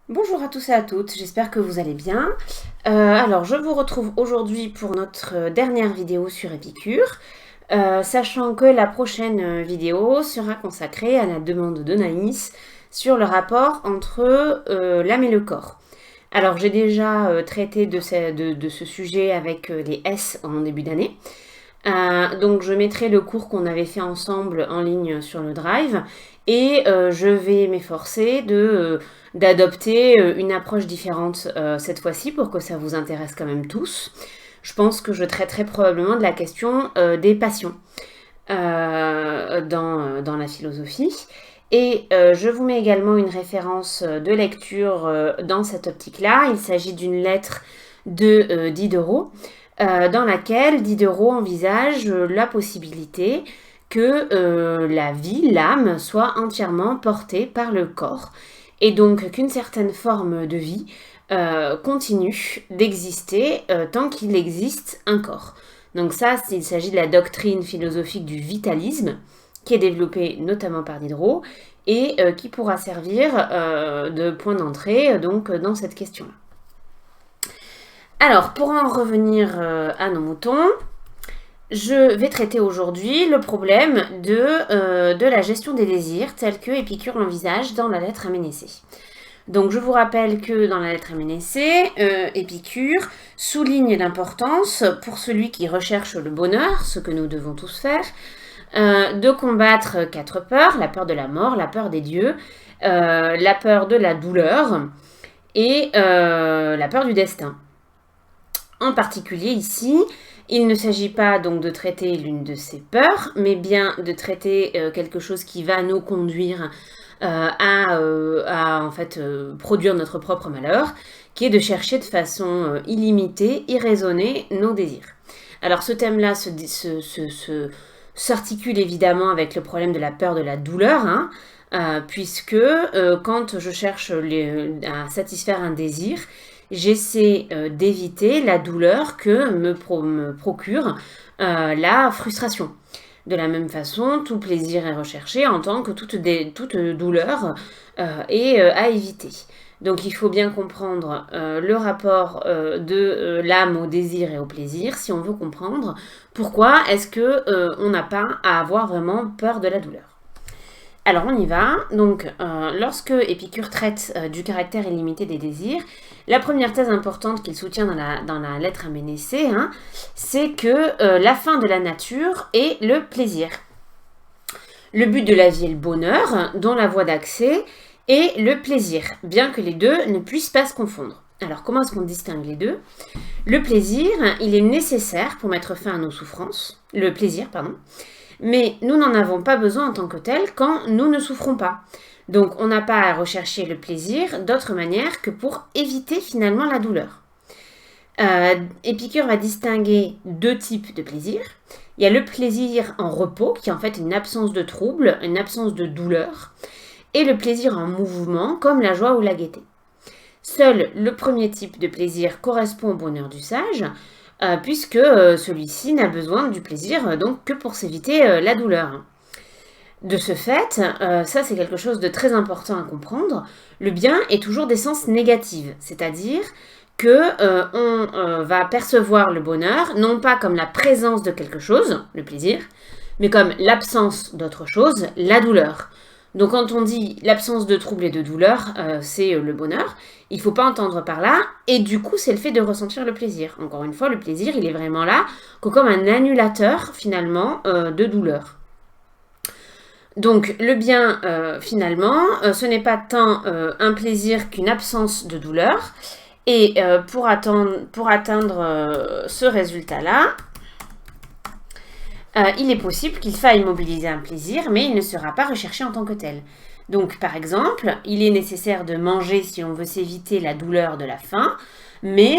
Bonjour à tous et à toutes, j'espère que vous allez bien. Alors, je vous retrouve aujourd'hui pour notre dernière vidéo sur Épicure, sachant que la prochaine vidéo sera consacrée à la demande de Naïs sur le rapport entre l'âme et le corps. Alors, j'ai déjà traité de ce sujet avec les S en début d'année. Donc je mettrai le cours qu'on avait fait ensemble en ligne sur le Drive et je vais m'efforcer d'adopter une approche différente cette fois-ci pour que ça vous intéresse quand même tous. Je pense que je traiterai probablement de la question des passions dans la philosophie. Et je vous mets également une référence de lecture dans cette optique-là. Il s'agit d'une lettre de Diderot dans laquelle Diderot envisage la possibilité que la vie, l'âme, soit entièrement portée par le corps, et donc qu'une certaine forme de vie continue d'exister tant qu'il existe un corps. Donc ça, il s'agit de la doctrine philosophique du vitalisme, qui est développée notamment par Diderot, et qui pourra servir de point d'entrée donc dans cette question-là. Alors, pour en revenir à nos moutons, je vais traiter aujourd'hui le problème de la gestion des désirs tel que Épicure l'envisage dans la lettre à Ménécée. Donc, je vous rappelle que dans la lettre à Ménécée, Épicure souligne l'importance pour celui qui recherche le bonheur, ce que nous devons tous faire, de combattre 4 peurs, la peur de la mort, la peur des dieux, la peur de la douleur et la peur du destin. En particulier ici, il ne s'agit pas donc de traiter l'une de ces peurs, mais bien de traiter quelque chose qui va nous conduire à en fait produire notre propre malheur, qui est de chercher de façon illimitée, irraisonnée nos désirs. Alors ce thème-là s'articule évidemment avec le problème de la peur de la douleur, puisque quand je cherche à satisfaire un désir, j'essaie d'éviter la douleur que me procure la frustration. De la même façon, tout plaisir est recherché en tant que toute douleur est à éviter. Donc il faut bien comprendre le rapport de l'âme au désir et au plaisir si on veut comprendre pourquoi est-ce que on n'a pas à avoir vraiment peur de la douleur. Alors on y va. Donc lorsque Épicure traite du caractère illimité des désirs, la première thèse importante qu'il soutient dans la lettre à Ménécée, c'est que la fin de la nature est le plaisir. Le but de la vie est le bonheur, dont la voie d'accès est le plaisir, bien que les deux ne puissent pas se confondre. Alors comment est-ce qu'on distingue les deux ? Le plaisir, il est nécessaire pour mettre fin à nos souffrances, le plaisir, pardon, mais nous n'en avons pas besoin en tant que tel quand nous ne souffrons pas. Donc on n'a pas à rechercher le plaisir d'autre manière que pour éviter finalement la douleur. Épicure va distinguer 2 types de plaisir. Il y a le plaisir en repos, qui est en fait une absence de trouble, une absence de douleur, et le plaisir en mouvement, comme la joie ou la gaieté. Seul le premier type de plaisir correspond au bonheur du sage, puisque celui-ci n'a besoin du plaisir donc que pour s'éviter la douleur. De ce fait, ça c'est quelque chose de très important à comprendre, le bien est toujours d'essence négative, c'est-à-dire que on va percevoir le bonheur non pas comme la présence de quelque chose, le plaisir, mais comme l'absence d'autre chose, la douleur. Donc quand on dit l'absence de trouble et de douleur, c'est le bonheur, il ne faut pas entendre par là, et du coup c'est le fait de ressentir le plaisir. Encore une fois, le plaisir, il est vraiment là comme un annulateur finalement de douleur. Donc le bien, finalement, ce n'est pas tant un plaisir qu'une absence de douleur. Et pour atteindre ce résultat-là, il est possible qu'il faille mobiliser un plaisir, mais il ne sera pas recherché en tant que tel. Donc par exemple, il est nécessaire de manger si on veut s'éviter la douleur de la faim, mais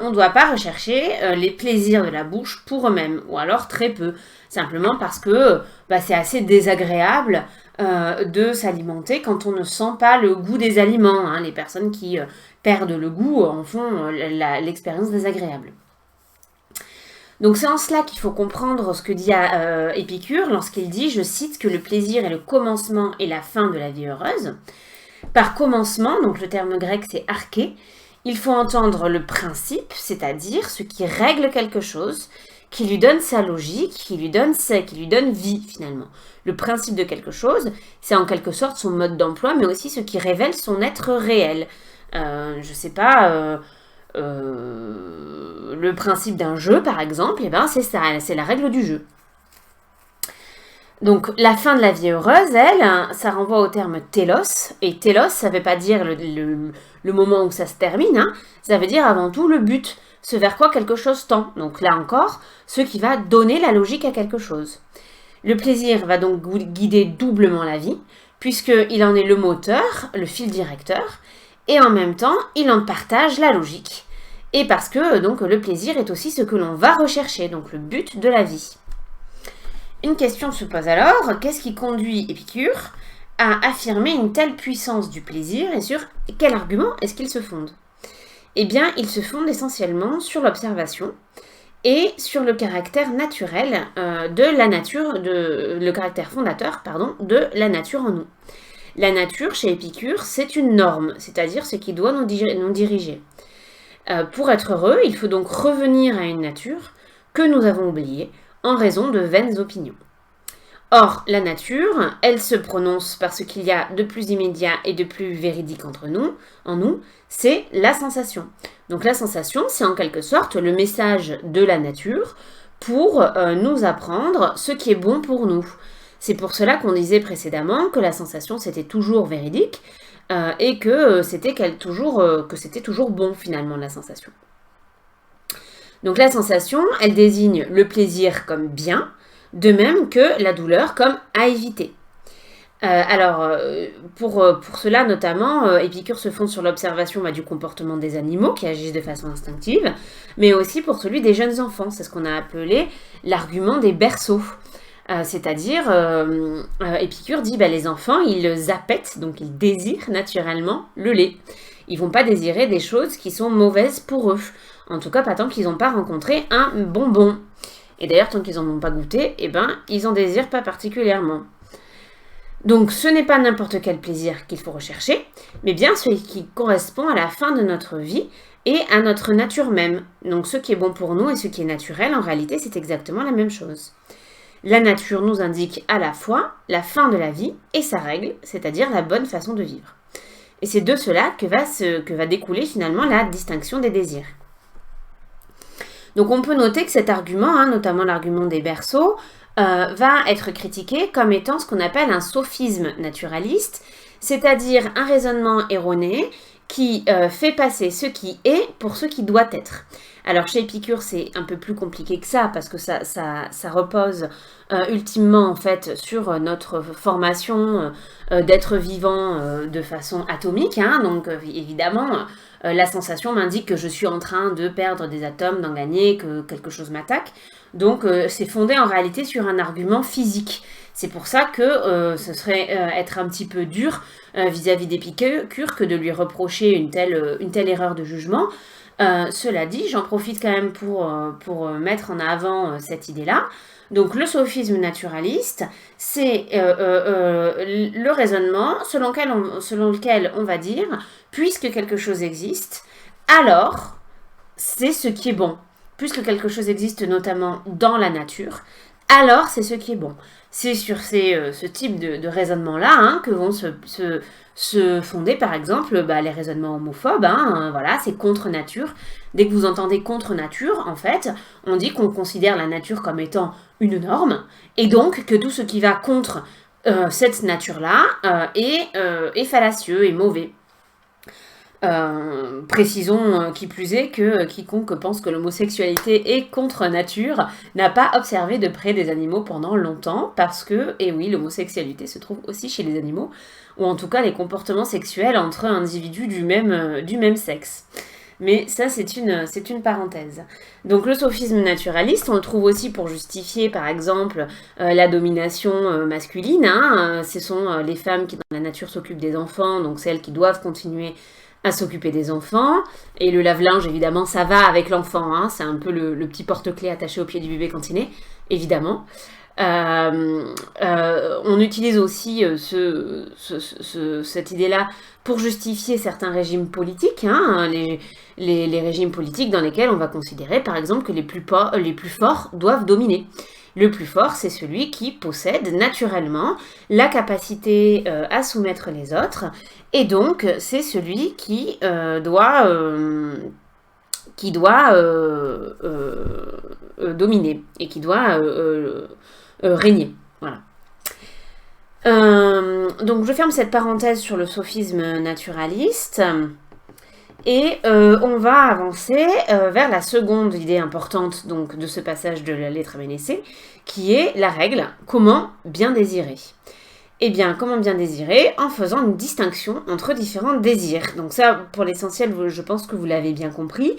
on ne doit pas rechercher les plaisirs de la bouche pour eux-mêmes, ou alors très peu, simplement parce que c'est assez désagréable de s'alimenter quand on ne sent pas le goût des aliments. Les personnes qui perdent le goût en font l'expérience désagréable. Donc c'est en cela qu'il faut comprendre ce que dit Épicure lorsqu'il dit, je cite, que le plaisir est le commencement et la fin de la vie heureuse. Par commencement, donc le terme grec c'est arché, il faut entendre le principe, c'est-à-dire ce qui règle quelque chose, qui lui donne sa logique, qui lui donne vie finalement. Le principe de quelque chose, c'est en quelque sorte son mode d'emploi, mais aussi ce qui révèle son être réel. Je sais pas, le principe d'un jeu par exemple, et ben c'est ça, c'est la règle du jeu. Donc la fin de la vie heureuse, elle, ça renvoie au terme télos, et télos, ça ne veut pas dire le moment où ça se termine, hein, ça veut dire avant tout le but, ce vers quoi quelque chose tend. Donc là encore, ce qui va donner la logique à quelque chose. Le plaisir va donc guider doublement la vie, puisqu'il en est le moteur, le fil directeur, et en même temps, il en partage la logique. Et parce que donc le plaisir est aussi ce que l'on va rechercher, donc le but de la vie. Une question se pose alors, qu'est-ce qui conduit Épicure à affirmer une telle puissance du plaisir et sur quel argument est-ce qu'il se fonde? Eh bien, il se fonde essentiellement sur l'observation et sur le caractère naturel de la nature, le caractère fondateur, de la nature en nous. La nature, chez Épicure, c'est une norme, c'est-à-dire ce qui doit nous diriger. Pour être heureux, il faut donc revenir à une nature que nous avons oubliée, en raison de vaines opinions. Or, la nature, elle se prononce par ce qu'il y a de plus immédiat et de plus véridique en nous, c'est la sensation. Donc la sensation, c'est en quelque sorte le message de la nature pour nous apprendre ce qui est bon pour nous. C'est pour cela qu'on disait précédemment que la sensation, c'était toujours véridique et que c'était toujours bon finalement, la sensation. Donc la sensation, elle désigne le plaisir comme bien, de même que la douleur comme à éviter. Pour cela notamment, Épicure se fonde sur l'observation du comportement des animaux qui agissent de façon instinctive, mais aussi pour celui des jeunes enfants. C'est ce qu'on a appelé l'argument des berceaux. C'est-à-dire, Épicure dit les enfants, ils appètent, donc ils désirent naturellement le lait. Ils vont pas désirer des choses qui sont mauvaises pour eux. En tout cas, pas tant qu'ils n'ont pas rencontré un bonbon. Et d'ailleurs, tant qu'ils n'en ont pas goûté, ils n'en désirent pas particulièrement. Donc, ce n'est pas n'importe quel plaisir qu'il faut rechercher, mais bien celui qui correspond à la fin de notre vie et à notre nature même. Donc, ce qui est bon pour nous et ce qui est naturel, en réalité, c'est exactement la même chose. La nature nous indique à la fois la fin de la vie et sa règle, c'est-à-dire la bonne façon de vivre. Et c'est de cela que va découler finalement la distinction des désirs. Donc on peut noter que cet argument, notamment l'argument des berceaux, va être critiqué comme étant ce qu'on appelle un sophisme naturaliste, c'est-à-dire un raisonnement erroné qui fait passer ce qui est pour ce qui doit être. Alors chez Épicure, c'est un peu plus compliqué que ça, parce que ça repose ultimement en fait sur notre formation d'être vivant de façon atomique. Donc évidemment, la sensation m'indique que je suis en train de perdre des atomes, d'en gagner, que quelque chose m'attaque. Donc c'est fondé en réalité sur un argument physique. C'est pour ça que ce serait être un petit peu dur vis-à-vis d'Épicure que de lui reprocher une telle erreur de jugement. Cela dit, j'en profite quand même pour mettre en avant cette idée-là. Donc le sophisme naturaliste, c'est le raisonnement selon lequel on va dire, puisque quelque chose existe, alors c'est ce qui est bon. Puisque quelque chose existe notamment dans la nature, alors c'est ce qui est bon. C'est sur ce type de raisonnement-là que vont se fonder par exemple les raisonnements homophobes. Voilà, c'est contre nature. Dès que vous entendez contre nature, en fait, on dit qu'on considère la nature comme étant une norme, et donc que tout ce qui va contre cette nature-là est fallacieux et mauvais. Précisons qui plus est que quiconque pense que l'homosexualité est contre nature n'a pas observé de près des animaux pendant longtemps, parce que, et oui, l'homosexualité se trouve aussi chez les animaux, ou en tout cas les comportements sexuels entre individus du même sexe. Mais ça, c'est une parenthèse. Donc le sophisme naturaliste, on le trouve aussi pour justifier, par exemple, la domination masculine. Ce sont les femmes qui, dans la nature, s'occupent des enfants, donc celles qui doivent continuer à s'occuper des enfants. Et le lave-linge, évidemment, ça va avec l'enfant. C'est un peu le petit porte-clés attaché au pied du bébé quand il naît, évidemment. On utilise aussi cette idée-là pour justifier certains régimes politiques, hein, les régimes politiques dans lesquels on va considérer par exemple que les plus forts doivent dominer. Le plus fort, c'est celui qui possède naturellement la capacité à soumettre les autres, et donc c'est celui qui doit dominer et qui doit régner. Voilà. Donc je ferme cette parenthèse sur le sophisme naturaliste et on va avancer vers la seconde idée importante donc, de ce passage de la lettre à Ménécée, qui est la règle « Comment bien désirer ?» Eh bien, comment bien désirer? En faisant une distinction entre différents désirs. Donc ça, pour l'essentiel, je pense que vous l'avez bien compris.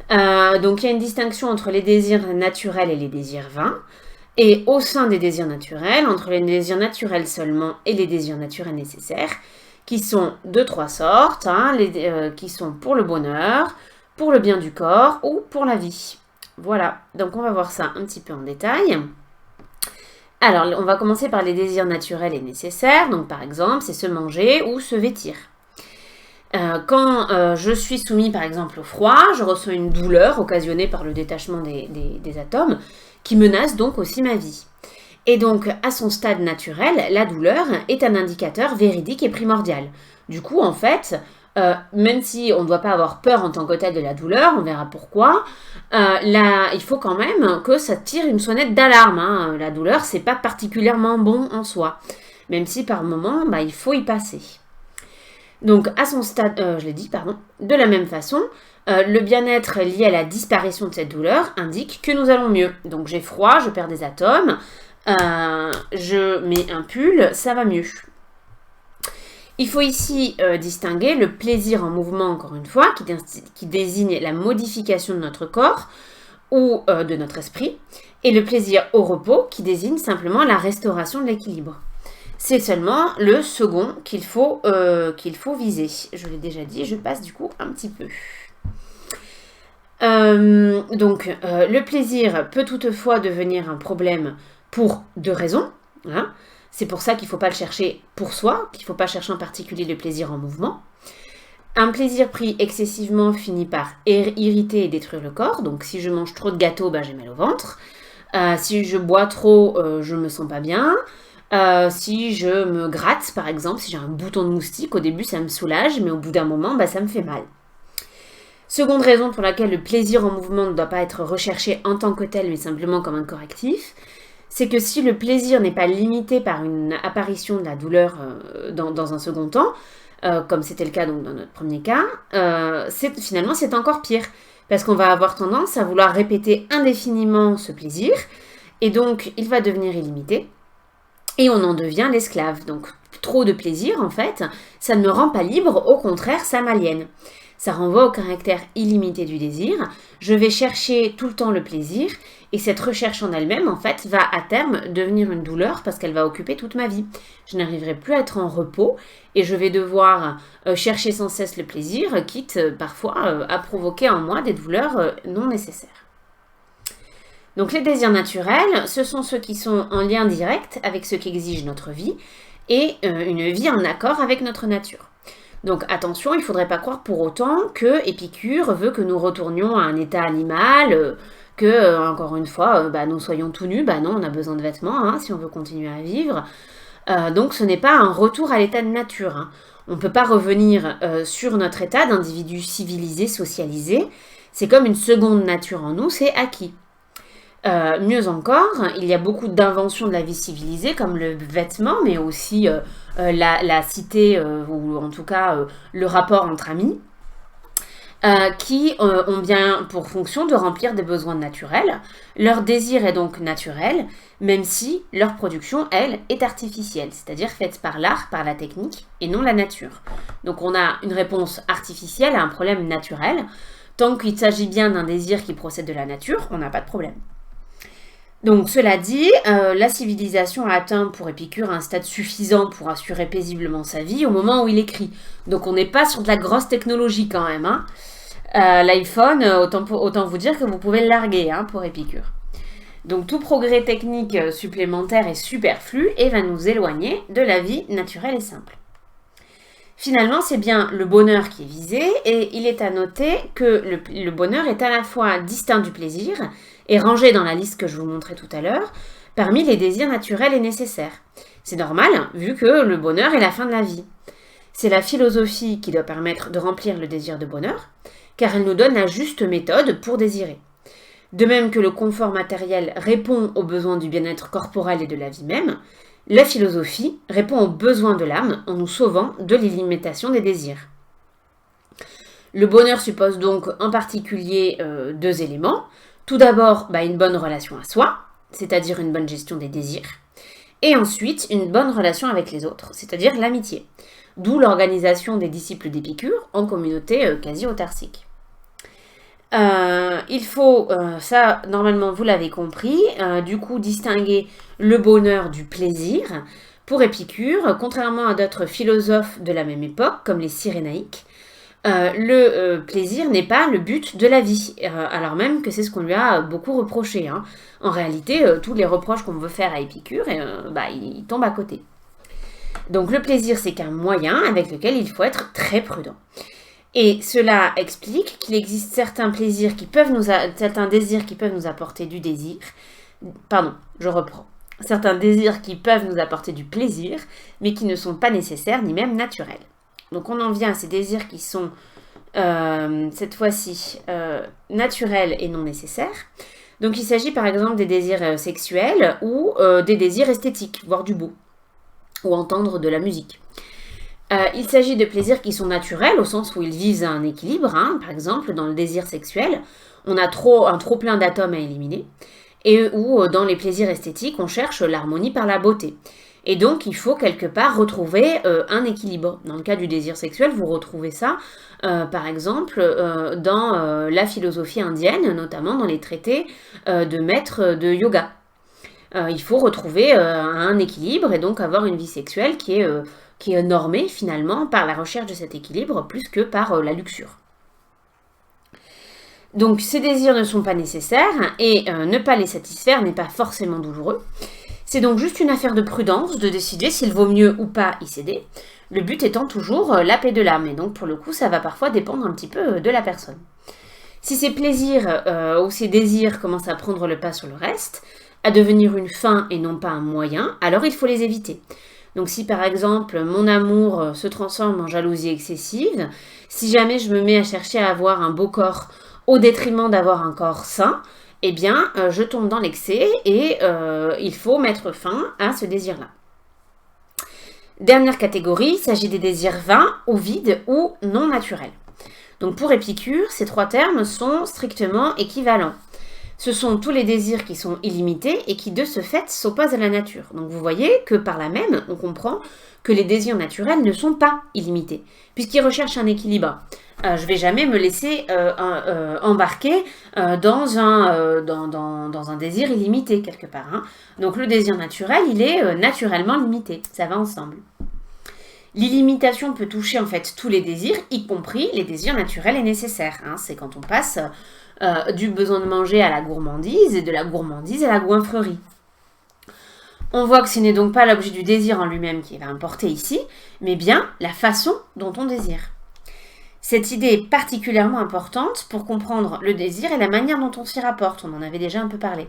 Donc il y a une distinction entre les désirs naturels et les désirs vains. Et au sein des désirs naturels, entre les désirs naturels seulement et les désirs naturels nécessaires, qui sont de trois sortes, hein, qui sont pour le bonheur, pour le bien du corps ou pour la vie. Voilà, donc on va voir ça un petit peu en détail. Alors, on va commencer par les désirs naturels et nécessaires. Donc, par exemple, c'est se manger ou se vêtir. Quand je suis soumis, par exemple, au froid, je ressens une douleur occasionnée par le détachement des atomes qui menace donc aussi ma vie. Et donc, à son stade naturel, la douleur est un indicateur véridique et primordial. Du coup, en fait, même si on ne doit pas avoir peur en tant que tel de la douleur, on verra pourquoi, il faut quand même que ça tire une sonnette d'alarme. Hein. La douleur, c'est pas particulièrement bon en soi, même si par moment, il faut y passer. Donc, à son stade, je l'ai dit, pardon, de la même façon, le bien-être lié à la disparition de cette douleur indique que nous allons mieux. Donc, j'ai froid, je perds des atomes, je mets un pull, ça va mieux. Il faut ici distinguer le plaisir en mouvement, encore une fois, qui désigne la modification de notre corps ou de notre esprit, et le plaisir au repos, qui désigne simplement la restauration de l'équilibre. C'est seulement le second qu'il faut viser. Je l'ai déjà dit, je passe du coup un petit peu. Donc, le plaisir peut toutefois devenir un problème pour deux raisons. Hein. C'est pour ça qu'il ne faut pas le chercher pour soi, qu'il ne faut pas chercher en particulier le plaisir en mouvement. Un plaisir pris excessivement finit par irriter et détruire le corps. Donc si je mange trop de gâteaux, j'ai mal au ventre. Si je bois trop, je ne me sens pas bien. Si je me gratte, par exemple, si j'ai un bouton de moustique, au début ça me soulage, mais au bout d'un moment, ça me fait mal. Seconde raison pour laquelle le plaisir en mouvement ne doit pas être recherché en tant que tel, mais simplement comme un correctif, c'est que si le plaisir n'est pas limité par une apparition de la douleur dans un second temps, comme c'était le cas donc, dans notre premier cas, finalement c'est encore pire, parce qu'on va avoir tendance à vouloir répéter indéfiniment ce plaisir, et donc il va devenir illimité, et on en devient l'esclave. Donc trop de plaisir, en fait, ça ne me rend pas libre, au contraire, ça m'aliène. Ça renvoie au caractère illimité du désir. Je vais chercher tout le temps le plaisir, et cette recherche en elle-même, en fait, va à terme devenir une douleur parce qu'elle va occuper toute ma vie. Je n'arriverai plus à être en repos, et je vais devoir chercher sans cesse le plaisir, quitte parfois à provoquer en moi des douleurs non nécessaires. Donc les désirs naturels, ce sont ceux qui sont en lien direct avec ce qu'exige notre vie, et une vie en accord avec notre nature. Donc attention, il ne faudrait pas croire pour autant que Épicure veut que nous retournions à un état animal, que, encore une fois, nous soyons tout nus. Non, on a besoin de vêtements hein, si on veut continuer à vivre. Donc ce n'est pas un retour à l'état de nature. Hein. On ne peut pas revenir sur notre état d'individu civilisé, socialisé. C'est comme une seconde nature en nous, c'est acquis. Mieux encore, il y a beaucoup d'inventions de la vie civilisée, comme le vêtement, mais aussi la cité, ou en tout cas le rapport entre amis, qui ont bien pour fonction de remplir des besoins naturels. Leur désir est donc naturel, même si leur production, elle, est artificielle, c'est-à-dire faite par l'art, par la technique, et non la nature. Donc on a une réponse artificielle à un problème naturel. Tant qu'il s'agit bien d'un désir qui procède de la nature, on n'a pas de problème. Donc, cela dit, la civilisation a atteint pour Épicure un stade suffisant pour assurer paisiblement sa vie au moment où il écrit. Donc, on n'est pas sur de la grosse technologie quand même. Hein. L'iPhone, autant vous dire que vous pouvez le larguer hein, pour Épicure. Donc tout progrès technique supplémentaire est superflu et va nous éloigner de la vie naturelle et simple. Finalement, c'est bien le bonheur qui est visé et il est à noter que le bonheur est à la fois distinct du plaisir et rangé dans la liste que je vous montrais tout à l'heure parmi les désirs naturels et nécessaires. C'est normal vu que le bonheur est la fin de la vie. C'est la philosophie qui doit permettre de remplir le désir de bonheur car elle nous donne la juste méthode pour désirer. De même que le confort matériel répond aux besoins du bien-être corporel et de la vie même, la philosophie répond aux besoins de l'âme en nous sauvant de l'illimitation des désirs. Le bonheur suppose donc en particulier deux éléments. Tout d'abord, une bonne relation à soi, c'est-à-dire une bonne gestion des désirs, et ensuite une bonne relation avec les autres, c'est-à-dire l'amitié, d'où l'organisation des disciples d'Épicure en communauté quasi-autarcique. Il faut, ça normalement vous l'avez compris, du coup distinguer le bonheur du plaisir. Pour Épicure, contrairement à d'autres philosophes de la même époque, comme les Cyrénaïques, le plaisir n'est pas le but de la vie, alors même que c'est ce qu'on lui a beaucoup reproché. En réalité, tous les reproches qu'on veut faire à Épicure, ils tombent à côté. Donc le plaisir, c'est qu'un moyen avec lequel il faut être très prudent. Et cela explique qu'il existe certains désirs qui peuvent nous apporter du désir. Pardon, je reprends. Certains désirs qui peuvent nous apporter du plaisir, mais qui ne sont pas nécessaires ni même naturels. Donc on en vient à ces désirs qui sont, cette fois-ci, naturels et non nécessaires. Donc il s'agit par exemple des désirs sexuels ou des désirs esthétiques, voir du beau, ou entendre de la musique. Il s'agit de plaisirs qui sont naturels, au sens où ils visent un équilibre. Par exemple, dans le désir sexuel, on a un trop plein d'atomes à éliminer, et où dans les plaisirs esthétiques, on cherche l'harmonie par la beauté. Et donc, il faut quelque part retrouver un équilibre. Dans le cas du désir sexuel, vous retrouvez ça, par exemple, dans la philosophie indienne, notamment dans les traités de maîtres de yoga. Il faut retrouver un équilibre et donc avoir une vie sexuelle qui est normée finalement par la recherche de cet équilibre plus que par la luxure. Donc ces désirs ne sont pas nécessaires et ne pas les satisfaire n'est pas forcément douloureux. C'est donc juste une affaire de prudence de décider s'il vaut mieux ou pas y céder, le but étant toujours la paix de l'âme, et donc pour le coup ça va parfois dépendre un petit peu de la personne. Si ces plaisirs ou ces désirs commencent à prendre le pas sur le reste, à devenir une fin et non pas un moyen, alors il faut les éviter. Donc si par exemple mon amour se transforme en jalousie excessive, si jamais je me mets à chercher à avoir un beau corps au détriment d'avoir un corps sain, eh bien je tombe dans l'excès et il faut mettre fin à ce désir-là. Dernière catégorie, il s'agit des désirs vains ou vides ou non naturels. Donc pour Épicure, ces trois termes sont strictement équivalents. Ce sont tous les désirs qui sont illimités et qui de ce fait s'opposent à la nature. Donc vous voyez que par là même, on comprend que les désirs naturels ne sont pas illimités, puisqu'ils recherchent un équilibre. Je ne vais jamais me laisser embarquer dans un désir illimité quelque part. Donc le désir naturel, il est naturellement limité, ça va ensemble. L'illimitation peut toucher en fait tous les désirs, y compris les désirs naturels et nécessaires. C'est quand on passe du besoin de manger à la gourmandise et de la gourmandise à la goinfrerie. On voit que ce n'est donc pas l'objet du désir en lui-même qui va importer ici, mais bien la façon dont on désire. Cette idée est particulièrement importante pour comprendre le désir et la manière dont on s'y rapporte, on en avait déjà un peu parlé.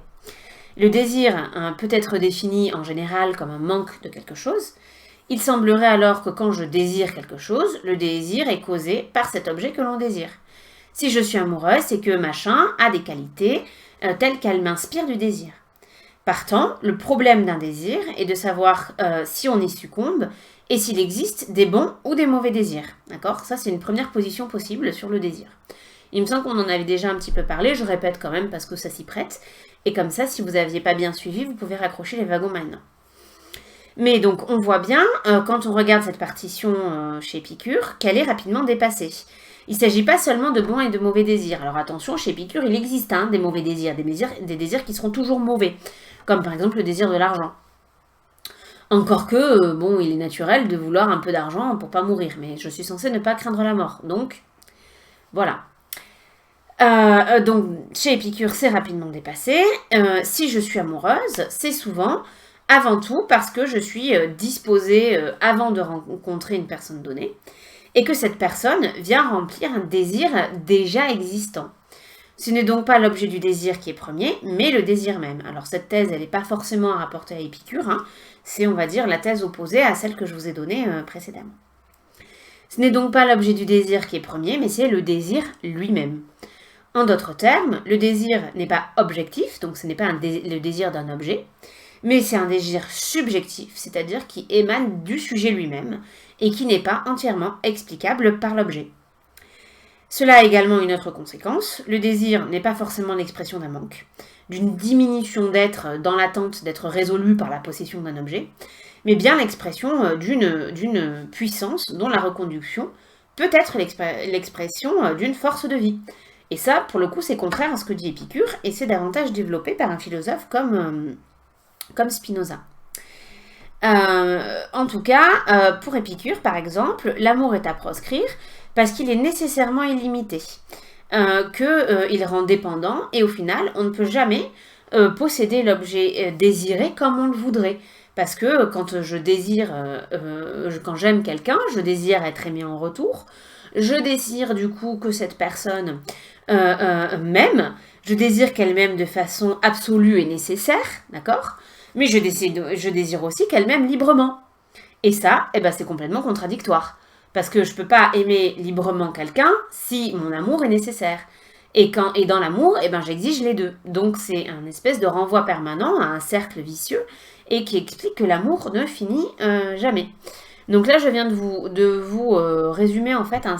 Le désir peut être défini en général comme un manque de quelque chose. Il semblerait alors que quand je désire quelque chose, le désir est causé par cet objet que l'on désire. Si je suis amoureuse, c'est que machin a des qualités telles qu'elles m'inspirent du désir. Partant, le problème d'un désir est de savoir si on y succombe et s'il existe des bons ou des mauvais désirs. D'accord ? Ça, c'est une première position possible sur le désir. Il me semble qu'on en avait déjà un petit peu parlé, je répète quand même parce que ça s'y prête. Et comme ça, si vous n'aviez pas bien suivi, vous pouvez raccrocher les wagons maintenant. Mais donc, on voit bien, quand on regarde cette partition chez Épicure, qu'elle est rapidement dépassée. Il ne s'agit pas seulement de bons et de mauvais désirs. Alors attention, chez Épicure, il existe des mauvais désirs, des désirs qui seront toujours mauvais, comme par exemple le désir de l'argent. Encore que, il est naturel de vouloir un peu d'argent pour pas mourir, mais je suis censée ne pas craindre la mort. Donc, voilà. Donc, chez Épicure, c'est rapidement dépassé. Si je suis amoureuse, c'est souvent, avant tout, parce que je suis disposée avant de rencontrer une personne donnée, et que cette personne vient remplir un désir déjà existant. Ce n'est donc pas l'objet du désir qui est premier, mais le désir même. Alors cette thèse, elle n'est pas forcément rapportée à Épicure, hein. C'est, on va dire, la thèse opposée à celle que je vous ai donnée précédemment. Ce n'est donc pas l'objet du désir qui est premier, mais c'est le désir lui-même. En d'autres termes, le désir n'est pas objectif, donc ce n'est pas le désir d'un objet, mais c'est un désir subjectif, c'est-à-dire qui émane du sujet lui-même et qui n'est pas entièrement explicable par l'objet. Cela a également une autre conséquence, le désir n'est pas forcément l'expression d'un manque, d'une diminution d'être dans l'attente d'être résolu par la possession d'un objet, mais bien l'expression d'une puissance dont la reconduction peut être l'expression d'une force de vie. Et ça, pour le coup, c'est contraire à ce que dit Épicure, et c'est davantage développé par un philosophe comme Spinoza. En tout cas, pour Épicure, par exemple, l'amour est à proscrire parce qu'il est nécessairement illimité, qu'il rend dépendant, et au final, on ne peut jamais posséder l'objet désiré comme on le voudrait. Parce que quand je désire, quand j'aime quelqu'un, je désire être aimé en retour, je désire du coup que cette personne m'aime, je désire qu'elle m'aime de façon absolue et nécessaire, d'accord? Mais je désire aussi qu'elle m'aime librement. Et ça, eh ben, c'est complètement contradictoire. Parce que je ne peux pas aimer librement quelqu'un si mon amour est nécessaire. Et dans l'amour, eh ben, j'exige les deux. Donc c'est un espèce de renvoi permanent à un cercle vicieux et qui explique que l'amour ne finit jamais. Donc là, je viens de vous résumer en fait un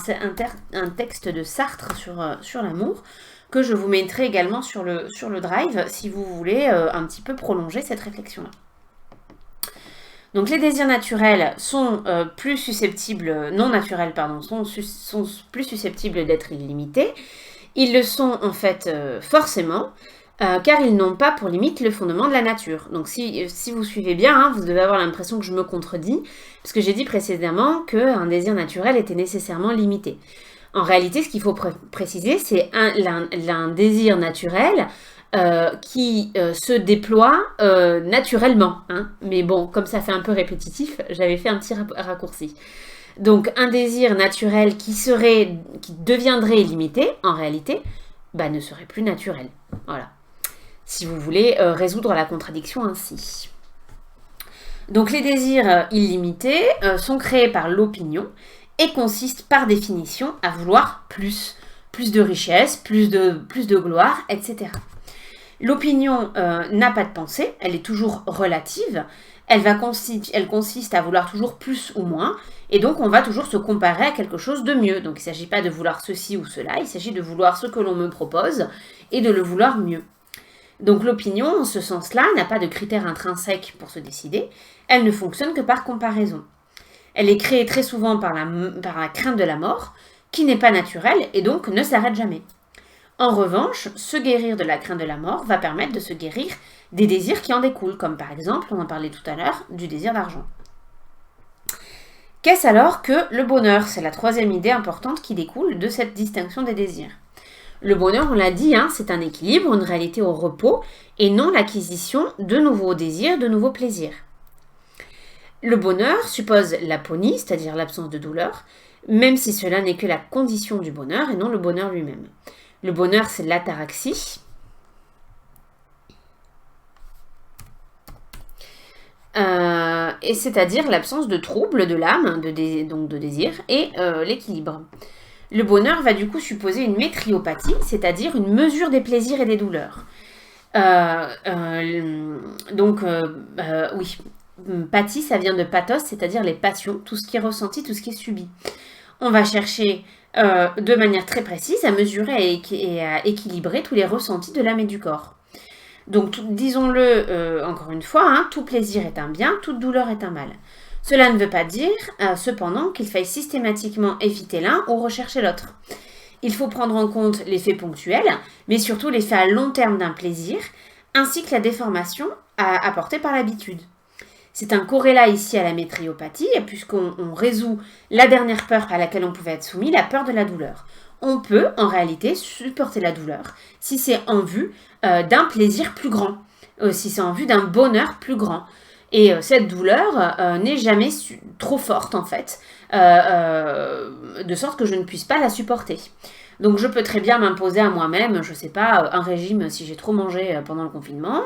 texte de Sartre sur l'amour que je vous mettrai également sur le drive si vous voulez un petit peu prolonger cette réflexion-là. Donc les désirs naturels sont plus susceptibles, non naturels pardon, sont plus susceptibles d'être illimités. Ils le sont en fait forcément, car ils n'ont pas pour limite le fondement de la nature. Donc si vous suivez bien, hein, vous devez avoir l'impression que je me contredis, parce que j'ai dit précédemment qu'un désir naturel était nécessairement limité. En réalité, ce qu'il faut préciser, c'est un désir naturel qui se déploie naturellement. Hein. Mais bon, comme ça fait un peu répétitif, j'avais fait un petit raccourci. Donc un désir naturel qui deviendrait illimité, en réalité, bah, ne serait plus naturel. Voilà. Si vous voulez résoudre la contradiction ainsi. Donc les désirs illimités sont créés par l'opinion et consistent par définition à vouloir plus de richesse, plus de gloire, etc. L'opinion n'a pas de pensée, elle est toujours relative, elle consiste à vouloir toujours plus ou moins, et donc on va toujours se comparer à quelque chose de mieux. Donc il ne s'agit pas de vouloir ceci ou cela, il s'agit de vouloir ce que l'on me propose et de le vouloir mieux. Donc l'opinion, en ce sens-là, n'a pas de critères intrinsèques pour se décider, elle ne fonctionne que par comparaison. Elle est créée très souvent par la crainte de la mort, qui n'est pas naturelle et donc ne s'arrête jamais. En revanche, se guérir de la crainte de la mort va permettre de se guérir des désirs qui en découlent, comme par exemple, on en parlait tout à l'heure, du désir d'argent. Qu'est-ce alors que le bonheur? C'est la troisième idée importante qui découle de cette distinction des désirs. Le bonheur, on l'a dit, hein, c'est un équilibre, une réalité au repos, et non l'acquisition de nouveaux désirs, de nouveaux plaisirs. Le bonheur suppose l'aponie, c'est-à-dire l'absence de douleur, même si cela n'est que la condition du bonheur et non le bonheur lui-même. Le bonheur, c'est l'ataraxie. Et c'est-à-dire l'absence de trouble de l'âme, donc de désir, et l'équilibre. Le bonheur va du coup supposer une métriopathie, c'est-à-dire une mesure des plaisirs et des douleurs. Oui, pathie, ça vient de pathos, c'est-à-dire les passions, tout ce qui est ressenti, tout ce qui est subi. On va chercher de manière très précise à mesurer et à équilibrer tous les ressentis de l'âme et du corps. Donc, disons-le encore une fois, hein, tout plaisir est un bien, toute douleur est un mal. Cela ne veut pas dire, cependant, qu'il faille systématiquement éviter l'un ou rechercher l'autre. Il faut prendre en compte l'effet ponctuel, mais surtout l'effet à long terme d'un plaisir, ainsi que la déformation apportée par l'habitude. C'est un corrélat ici à la métriopathie, puisqu'on résout la dernière peur à laquelle on pouvait être soumis, la peur de la douleur. on peut en réalité supporter la douleur si c'est en vue d'un plaisir plus grand, si c'est en vue d'un bonheur plus grand. Et cette douleur n'est jamais trop forte en fait, de sorte que je ne puisse pas la supporter. Donc je peux très bien m'imposer à moi-même, je sais pas, un régime si j'ai trop mangé pendant le confinement.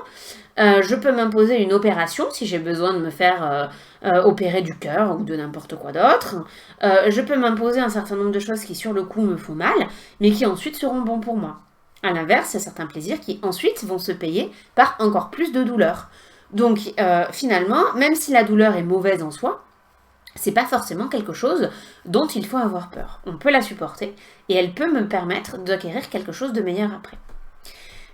Je peux m'imposer une opération si j'ai besoin de me faire opérer du cœur ou de n'importe quoi d'autre. Je peux m'imposer un certain nombre de choses qui sur le coup me font mal, mais qui ensuite seront bons pour moi. À l'inverse, il y a certains plaisirs qui ensuite vont se payer par encore plus de douleur. Donc finalement, même si la douleur est mauvaise en soi, c'est pas forcément quelque chose dont il faut avoir peur. On peut la supporter et elle peut me permettre d'acquérir quelque chose de meilleur après.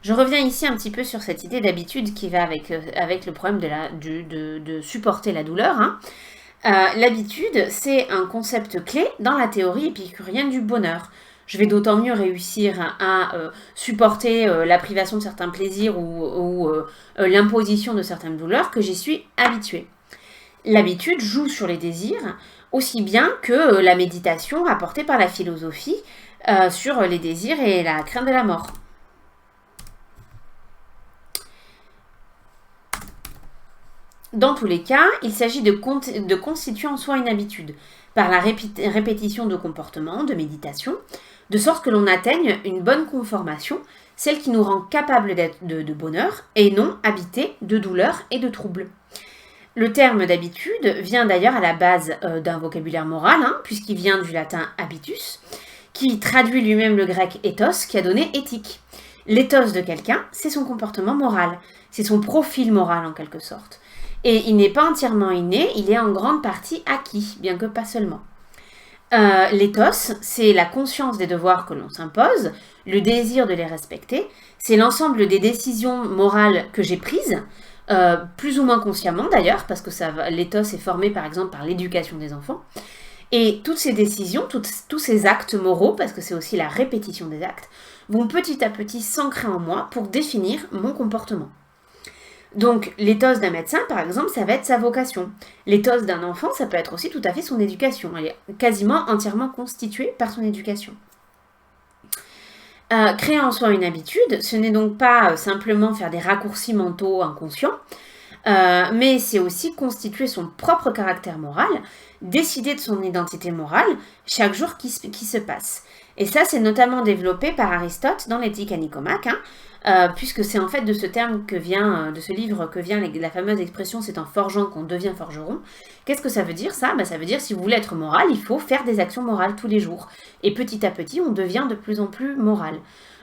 Je reviens ici un petit peu sur cette idée d'habitude qui va avec le problème de supporter la douleur. Hein. L'habitude, c'est un concept clé dans la théorie épicurienne du bonheur. Je vais d'autant mieux réussir à supporter la privation de certains plaisirs ou l'imposition de certaines douleurs que j'y suis habituée. L'habitude joue sur les désirs aussi bien que la méditation rapportée par la philosophie sur les désirs et la crainte de la mort. Dans tous les cas, il s'agit de constituer en soi une habitude par la répétition de comportements, de méditation, de sorte que l'on atteigne une bonne conformation, celle qui nous rend capables de bonheur et non habité de douleur et de troubles. Le terme d'habitude vient d'ailleurs à la base d'un vocabulaire moral, hein, puisqu'il vient du latin habitus, qui traduit lui-même le grec ethos, qui a donné éthique. L'éthos de quelqu'un, c'est son comportement moral, c'est son profil moral en quelque sorte. Et il n'est pas entièrement inné, il est en grande partie acquis, bien que pas seulement. L'éthos, c'est la conscience des devoirs que l'on s'impose, le désir de les respecter, c'est l'ensemble des décisions morales que j'ai prises, plus ou moins consciemment d'ailleurs, parce que l'éthos est formé par exemple par l'éducation des enfants. Et toutes ces décisions, tous ces actes moraux, parce que c'est aussi la répétition des actes, vont petit à petit s'ancrer en moi pour définir mon comportement. Donc l'éthos d'un médecin, par exemple, ça va être sa vocation. L'éthos d'un enfant, ça peut être aussi tout à fait son éducation. Elle est quasiment entièrement constituée par son éducation. Créer en soi une habitude, ce n'est donc pas simplement faire des raccourcis mentaux inconscients, mais c'est aussi constituer son propre caractère moral, décider de son identité morale chaque jour qui se passe. Et ça, c'est notamment développé par Aristote dans l'Éthique à Nicomaque, puisque c'est en fait de ce terme que vient, de ce livre que vient la fameuse expression « c'est en forgeant qu'on devient forgeron ». Qu'est-ce que ça veut dire ça ? Ça veut dire si vous voulez être moral, il faut faire des actions morales tous les jours. Et petit à petit, on devient de plus en plus moral.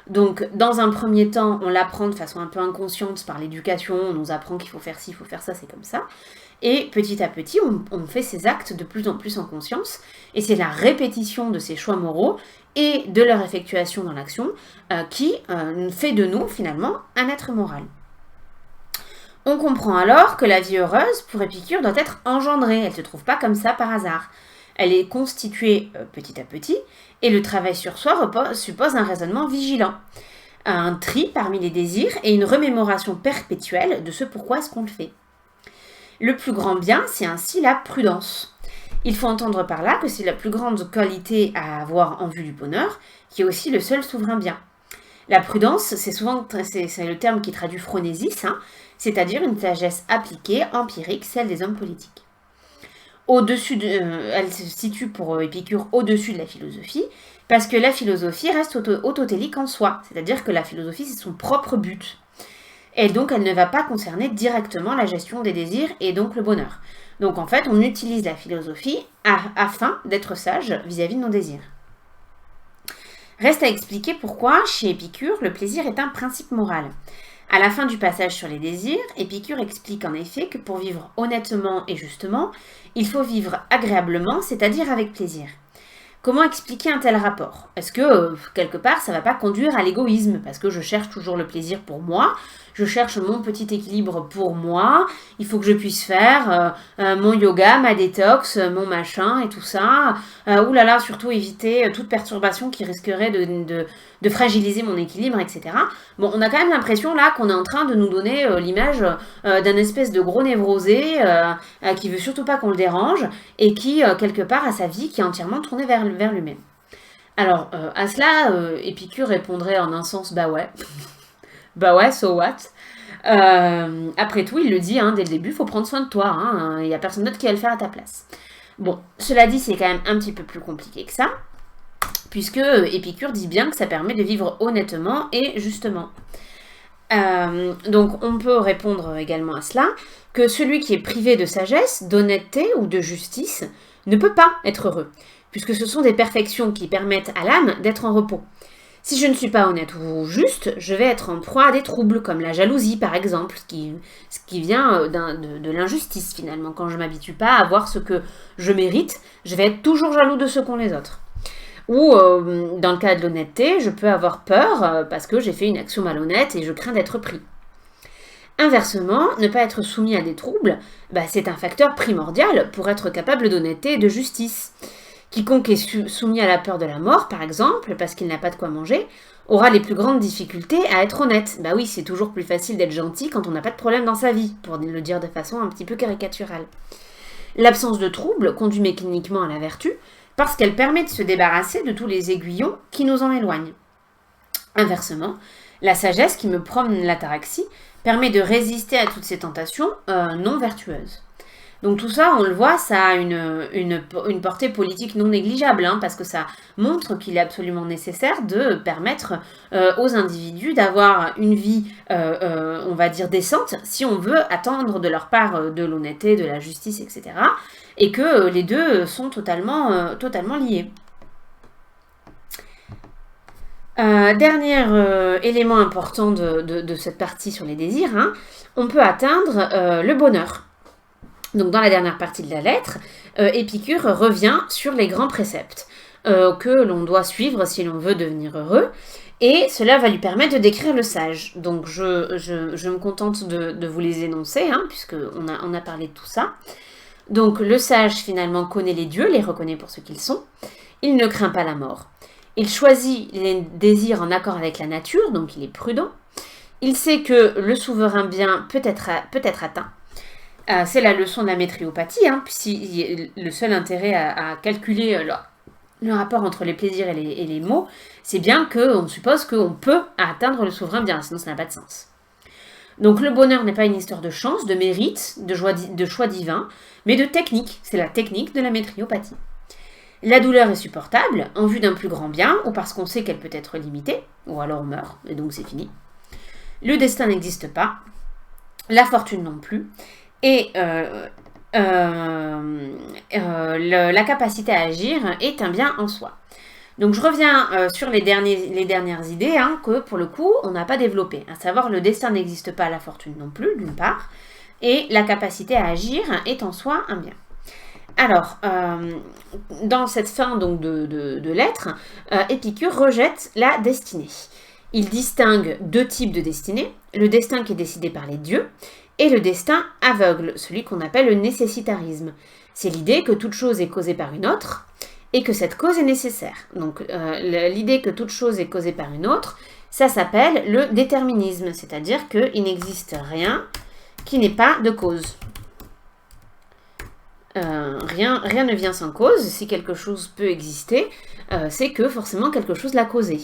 Donc, dans un premier temps, on l'apprend de façon un peu inconsciente par l'éducation, on nous apprend qu'il faut faire ci, il faut faire ça, c'est comme ça. Et petit à petit, on fait ces actes de plus en plus en conscience, et c'est la répétition de ces choix moraux et de leur effectuation dans l'action qui fait de nous, finalement, un être moral. On comprend alors que la vie heureuse, pour Épicure, doit être engendrée, elle ne se trouve pas comme ça par hasard. Elle est constituée petit à petit, et le travail sur soi suppose un raisonnement vigilant, un tri parmi les désirs et une remémoration perpétuelle de ce pourquoi est-ce qu'on le fait. Le plus grand bien, c'est ainsi la prudence. Il faut entendre par là que c'est la plus grande qualité à avoir en vue du bonheur, qui est aussi le seul souverain bien. La prudence, c'est le terme qui traduit phronésis, c'est-à-dire une sagesse appliquée, empirique, celle des hommes politiques. Elle se situe pour Épicure au-dessus de la philosophie, parce que la philosophie reste autotélique en soi, c'est-à-dire que la philosophie, c'est son propre but. Et donc, elle ne va pas concerner directement la gestion des désirs et donc le bonheur. Donc, en fait, on utilise la philosophie afin d'être sage vis-à-vis de nos désirs. Reste à expliquer pourquoi, chez Épicure, le plaisir est un principe moral. À la fin du passage sur les désirs, Épicure explique en effet que pour vivre honnêtement et justement, il faut vivre agréablement, c'est-à-dire avec plaisir. Comment expliquer un tel rapport ? Est-ce que, quelque part, ça ne va pas conduire à l'égoïsme ? Parce que je cherche toujours le plaisir pour moi, je cherche mon petit équilibre pour moi, il faut que je puisse faire mon yoga, ma détox, mon machin et tout ça. Oulala, surtout éviter toute perturbation qui risquerait de fragiliser mon équilibre, etc. Bon, on a quand même l'impression là qu'on est en train de nous donner l'image d'un espèce de gros névrosé qui veut surtout pas qu'on le dérange et qui, quelque part, a sa vie qui est entièrement tournée vers lui-même. Alors, à cela, Épicure répondrait en un sens, bah ouais. Bah ouais, so what? Après tout, il le dit dès le début, il faut prendre soin de toi. Il n'y a personne d'autre qui va le faire à ta place. Bon, cela dit, c'est quand même un petit peu plus compliqué que ça, puisque Épicure dit bien que ça permet de vivre honnêtement et justement. Donc, on peut répondre également à cela, que celui qui est privé de sagesse, d'honnêteté ou de justice ne peut pas être heureux, puisque ce sont des perfections qui permettent à l'âme d'être en repos. Si je ne suis pas honnête ou juste, je vais être en proie à des troubles, comme la jalousie par exemple, ce qui vient de l'injustice finalement. Quand je ne m'habitue pas à voir ce que je mérite, je vais être toujours jaloux de ce qu'ont les autres. Ou dans le cas de l'honnêteté, je peux avoir peur parce que j'ai fait une action malhonnête et je crains d'être pris. Inversement, ne pas être soumis à des troubles, c'est un facteur primordial pour être capable d'honnêteté et de justice. Quiconque est soumis à la peur de la mort, par exemple, parce qu'il n'a pas de quoi manger, aura les plus grandes difficultés à être honnête. Bah oui, c'est toujours plus facile d'être gentil quand on n'a pas de problème dans sa vie, pour le dire de façon un petit peu caricaturale. L'absence de trouble conduit mécaniquement à la vertu, parce qu'elle permet de se débarrasser de tous les aiguillons qui nous en éloignent. Inversement, la sagesse qui me promène l'ataraxie permet de résister à toutes ces tentations non vertueuses. Donc tout ça, on le voit, ça a une portée politique non négligeable, parce que ça montre qu'il est absolument nécessaire de permettre aux individus d'avoir une vie, on va dire, décente, si on veut attendre de leur part de l'honnêteté, de la justice, etc. Et que les deux sont totalement liés. Dernier élément important de cette partie sur les désirs, on peut atteindre le bonheur. Donc dans la dernière partie de la lettre, Épicure revient sur les grands préceptes que l'on doit suivre si l'on veut devenir heureux, et cela va lui permettre de décrire le sage. Donc je me contente de vous les énoncer, puisqu'on a parlé de tout ça. Donc le sage finalement connaît les dieux, les reconnaît pour ce qu'ils sont, il ne craint pas la mort. Il choisit les désirs en accord avec la nature, donc il est prudent. Il sait que le souverain bien peut être atteint. C'est la leçon de la métriopathie, si le seul intérêt à calculer le rapport entre les plaisirs et les maux, c'est bien qu'on suppose qu'on peut atteindre le souverain bien, sinon ça n'a pas de sens. Donc le bonheur n'est pas une histoire de chance, de mérite, de choix divin, mais de technique. C'est la technique de la métriopathie. La douleur est supportable en vue d'un plus grand bien, ou parce qu'on sait qu'elle peut être limitée, ou alors on meurt, et donc c'est fini. Le destin n'existe pas, la fortune non plus, et la capacité à agir est un bien en soi. Donc je reviens sur les dernières idées que pour le coup on n'a pas développées, à savoir le destin n'existe pas, la fortune non plus d'une part, et la capacité à agir est en soi un bien. Alors, dans cette fin donc, de lettre, Épicure rejette la destinée. Il distingue deux types de destinée, le destin qui est décidé par les dieux et le destin aveugle, celui qu'on appelle le nécessitarisme. C'est l'idée que toute chose est causée par une autre et que cette cause est nécessaire. Donc l'idée que toute chose est causée par une autre, ça s'appelle le déterminisme, c'est-à-dire qu'il n'existe rien qui n'ait pas de cause. Rien ne vient sans cause. Si quelque chose peut exister, c'est que forcément quelque chose l'a causé.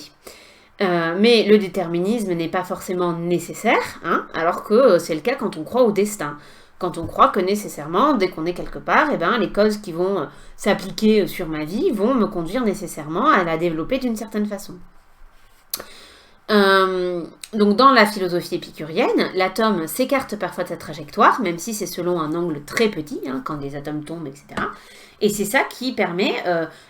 Mais le déterminisme n'est pas forcément nécessaire, alors que c'est le cas quand on croit au destin. Quand on croit que nécessairement, dès qu'on est quelque part, les causes qui vont s'appliquer sur ma vie vont me conduire nécessairement à la développer d'une certaine façon. Donc dans la philosophie épicurienne, l'atome s'écarte parfois de sa trajectoire, même si c'est selon un angle très petit, quand les atomes tombent, etc. Et c'est ça qui permet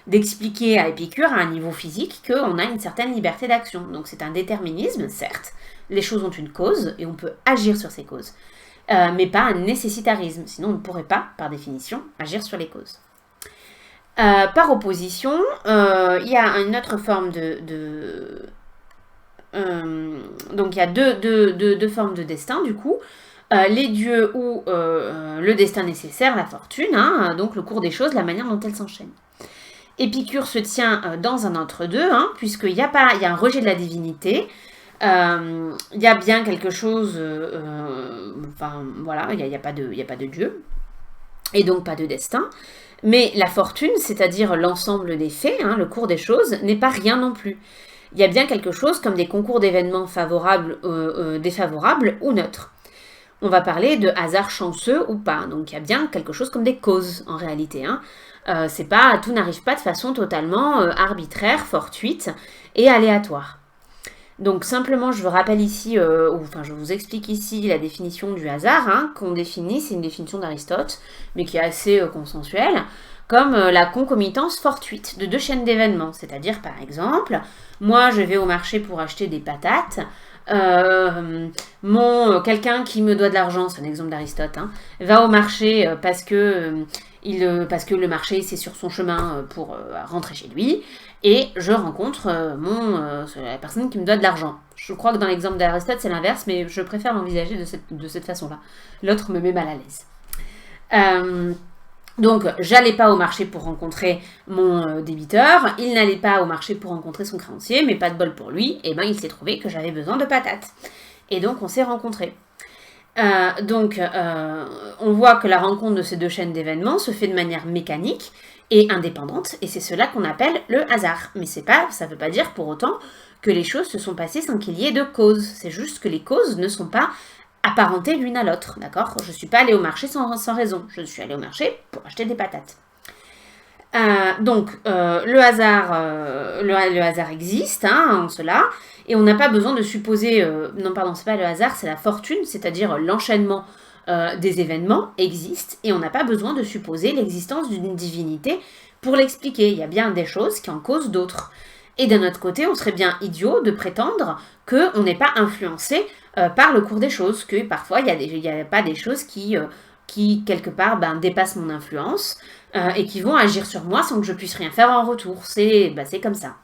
d'expliquer à Épicure, à un niveau physique, qu'on a une certaine liberté d'action. Donc c'est un déterminisme, certes, les choses ont une cause, et on peut agir sur ces causes, mais pas un nécessitarisme, sinon on ne pourrait pas, par définition, agir sur les causes. Par opposition, il y a une autre forme donc il y a deux formes de destin du coup, les dieux ou le destin nécessaire, la fortune, donc le cours des choses, la manière dont elles s'enchaînent. Épicure se tient dans un entre-deux, puisqu'il y a un rejet de la divinité, il y a bien quelque chose, il n'y a pas de Dieu, et donc pas de destin, Mais la fortune, c'est-à-dire l'ensemble des faits, hein, le cours des choses, n'est pas rien non plus. Il y a bien quelque chose comme des concours d'événements favorables, défavorables ou neutres. On va parler de hasard chanceux ou pas. Donc il y a bien quelque chose comme des causes en réalité. Hein. Tout n'arrive pas de façon totalement arbitraire, fortuite et aléatoire. Donc simplement, je vous rappelle ici, je vous explique ici la définition du hasard, hein, qu'on définit, c'est une définition d'Aristote, mais qui est assez consensuelle, comme la concomitance fortuite de deux chaînes d'événements. C'est-à-dire, par exemple, moi je vais au marché pour acheter des patates, quelqu'un qui me doit de l'argent, c'est un exemple d'Aristote, hein, va au marché parce que le marché c'est sur son chemin pour rentrer chez lui, et je rencontre la personne qui me doit de l'argent. Je crois que dans l'exemple d'Aristote c'est l'inverse, mais je préfère l'envisager de cette façon-là. L'autre me met mal à l'aise. Donc, j'allais pas au marché pour rencontrer mon débiteur, il n'allait pas au marché pour rencontrer son créancier, mais pas de bol pour lui, et ben il s'est trouvé que j'avais besoin de patates. Et donc, on s'est rencontrés. On voit que la rencontre de ces deux chaînes d'événements se fait de manière mécanique et indépendante, et c'est cela qu'on appelle le hasard. Mais ça ne veut pas dire pour autant que les choses se sont passées sans qu'il y ait de cause. C'est juste que les causes ne sont pas apparentées l'une à l'autre, d'accord? Je ne suis pas allée au marché sans raison. Je suis allée au marché pour acheter des patates. Le hasard existe, hein, en cela, et on n'a pas besoin de supposer... c'est pas le hasard, c'est la fortune, c'est-à-dire l'enchaînement des événements existe, et on n'a pas besoin de supposer l'existence d'une divinité pour l'expliquer. Il y a bien des choses qui en causent d'autres. Et d'un autre côté, on serait bien idiot de prétendre qu'on n'est pas influencé par le cours des choses, que parfois il n'y a pas des choses qui quelque part, dépassent mon influence et qui vont agir sur moi sans que je puisse rien faire en retour. C'est comme ça.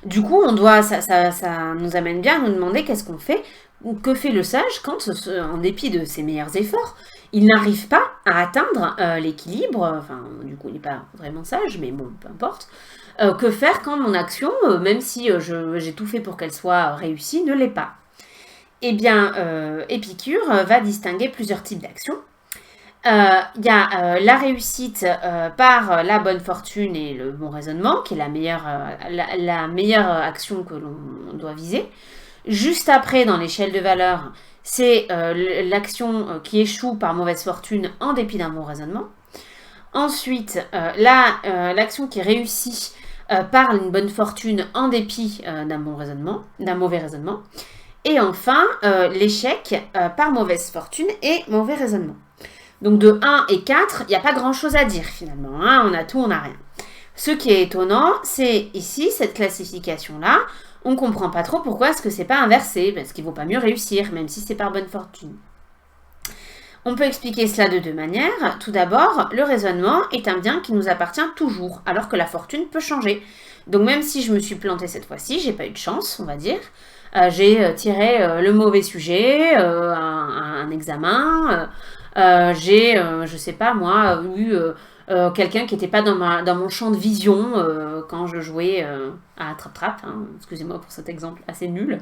Du coup, ça nous amène bien à nous demander qu'est-ce qu'on fait, ou que fait le sage quand, en dépit de ses meilleurs efforts, il n'arrive pas à atteindre l'équilibre. Du coup, il n'est pas vraiment sage, mais bon, peu importe. Que faire quand mon action, même si j'ai tout fait pour qu'elle soit réussie, ne l'est pas? Eh bien, Épicure va distinguer plusieurs types d'actions. Il y a la réussite par la bonne fortune et le bon raisonnement, qui est la meilleure action que l'on doit viser. Juste après, dans l'échelle de valeur, c'est l'action qui échoue par mauvaise fortune en dépit d'un bon raisonnement. Ensuite, l'action qui réussit par une bonne fortune en dépit d'un mauvais raisonnement. Et enfin, l'échec par mauvaise fortune et mauvais raisonnement. Donc de 1 et 4, il n'y a pas grand-chose à dire finalement. Hein, on a tout, on n'a rien. Ce qui est étonnant, c'est ici, cette classification-là, on ne comprend pas trop pourquoi est-ce que c'est pas inversé, parce qu'il ne vaut pas mieux réussir, même si c'est par bonne fortune. On peut expliquer cela de deux manières. Tout d'abord, le raisonnement est un bien qui nous appartient toujours, alors que la fortune peut changer. Donc même si je me suis plantée cette fois-ci, j'ai pas eu de chance, on va dire. J'ai tiré le mauvais sujet, un examen, je sais pas moi, eu quelqu'un qui n'était pas dans mon champ de vision quand je jouais à Attrape-Trappe, hein, excusez-moi pour cet exemple assez nul.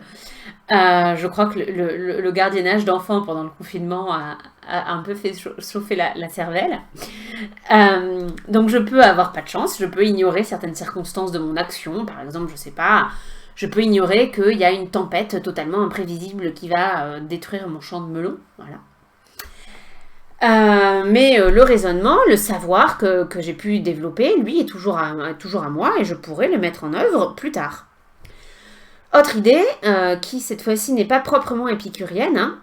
Je crois que le gardiennage d'enfants pendant le confinement a un peu fait chauffer la cervelle. Donc je peux avoir pas de chance, je peux ignorer certaines circonstances de mon action, par exemple, je sais pas, je peux ignorer qu'il y a une tempête totalement imprévisible qui va détruire mon champ de melon, voilà. Mais le raisonnement, le savoir que j'ai pu développer, lui, est toujours à moi et je pourrais le mettre en œuvre plus tard. Autre idée, qui cette fois-ci n'est pas proprement épicurienne, hein,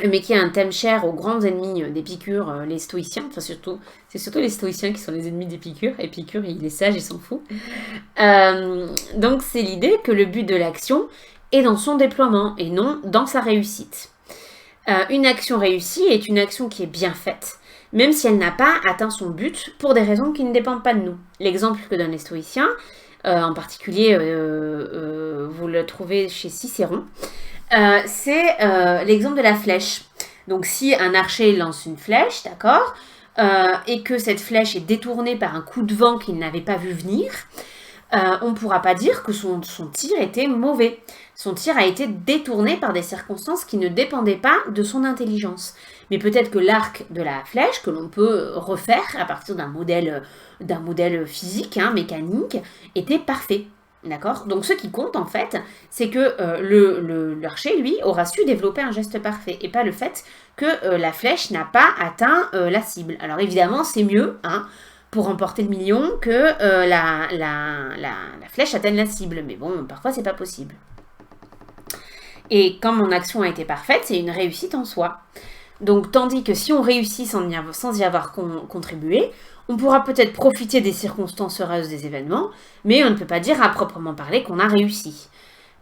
mais qui est un thème cher aux grands ennemis d'Épicure, les stoïciens. Enfin, c'est surtout les stoïciens qui sont les ennemis d'Épicure. Épicure, il est sage, il s'en fout. Donc, c'est l'idée que le but de l'action est dans son déploiement et non dans sa réussite. Une action réussie est une action qui est bien faite, même si elle n'a pas atteint son but pour des raisons qui ne dépendent pas de nous. L'exemple que donnent les stoïciens, en particulier, vous le trouvez chez Cicéron, c'est l'exemple de la flèche. Donc si un archer lance une flèche, d'accord, et que cette flèche est détournée par un coup de vent qu'il n'avait pas vu venir, on ne pourra pas dire que son tir était mauvais. Son tir a été détourné par des circonstances qui ne dépendaient pas de son intelligence. Mais peut-être que l'arc de la flèche, que l'on peut refaire à partir d'un modèle physique, mécanique, était parfait. D'accord? Donc ce qui compte en fait, c'est que l'archer, lui, aura su développer un geste parfait et pas le fait que la flèche n'a pas atteint la cible. Alors évidemment, c'est mieux pour remporter le million que la flèche atteigne la cible. Mais bon, parfois c'est pas possible. Et quand mon action a été parfaite, c'est une réussite en soi. Donc tandis que si on réussit sans y avoir contribué, on pourra peut-être profiter des circonstances heureuses des événements, mais on ne peut pas dire à proprement parler qu'on a réussi.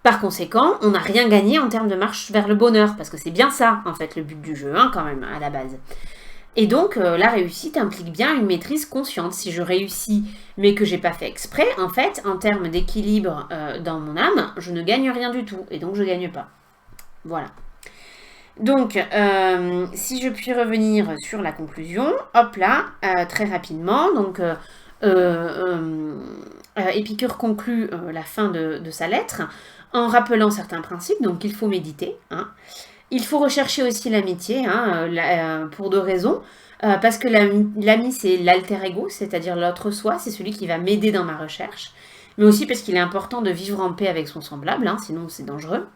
Par conséquent, on n'a rien gagné en termes de marche vers le bonheur, parce que c'est bien ça, en fait, le but du jeu, quand même, à la base. Et donc, la réussite implique bien une maîtrise consciente. Si je réussis, mais que j'ai pas fait exprès, en fait, en termes d'équilibre dans mon âme, je ne gagne rien du tout, et donc je gagne pas. Voilà. Donc, si je puis revenir sur la conclusion, hop là, très rapidement, donc Épicure conclut la fin de sa lettre en rappelant certains principes, donc il faut méditer, il faut rechercher aussi l'amitié, pour deux raisons, parce que l'ami c'est l'alter ego, c'est-à-dire l'autre soi, c'est celui qui va m'aider dans ma recherche, mais aussi parce qu'il est important de vivre en paix avec son semblable, sinon c'est dangereux.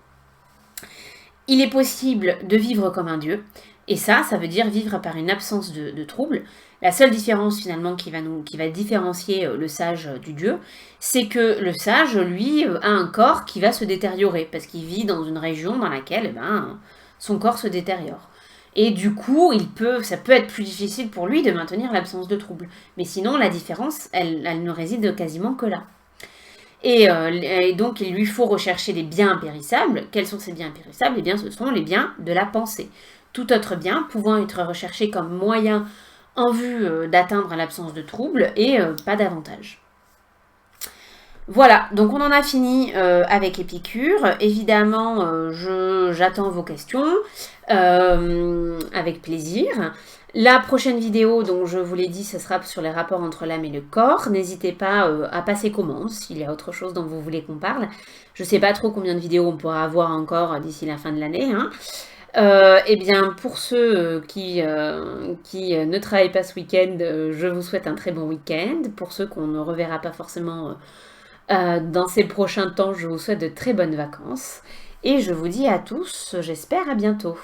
Il est possible de vivre comme un dieu, et ça veut dire vivre par une absence de troubles. La seule différence finalement qui va différencier le sage du dieu, c'est que le sage, lui, a un corps qui va se détériorer, parce qu'il vit dans une région dans laquelle son corps se détériore. Et du coup, ça peut être plus difficile pour lui de maintenir l'absence de troubles. Mais sinon, la différence, elle ne réside quasiment que là. Et donc, il lui faut rechercher les biens impérissables. Quels sont ces biens impérissables? Eh bien, ce sont les biens de la pensée. Tout autre bien pouvant être recherché comme moyen en vue d'atteindre l'absence de troubles et pas davantage. Voilà, donc on en a fini avec Épicure. Évidemment, j'attends vos questions avec plaisir. La prochaine vidéo, donc je vous l'ai dit, ce sera sur les rapports entre l'âme et le corps. N'hésitez pas à passer commande s'il y a autre chose dont vous voulez qu'on parle. Je ne sais pas trop combien de vidéos on pourra avoir encore d'ici la fin de l'année. Eh bien, pour ceux qui ne travaillent pas ce week-end, je vous souhaite un très bon week-end. Pour ceux qu'on ne reverra pas forcément dans ces prochains temps, je vous souhaite de très bonnes vacances. Et je vous dis à tous, j'espère à bientôt.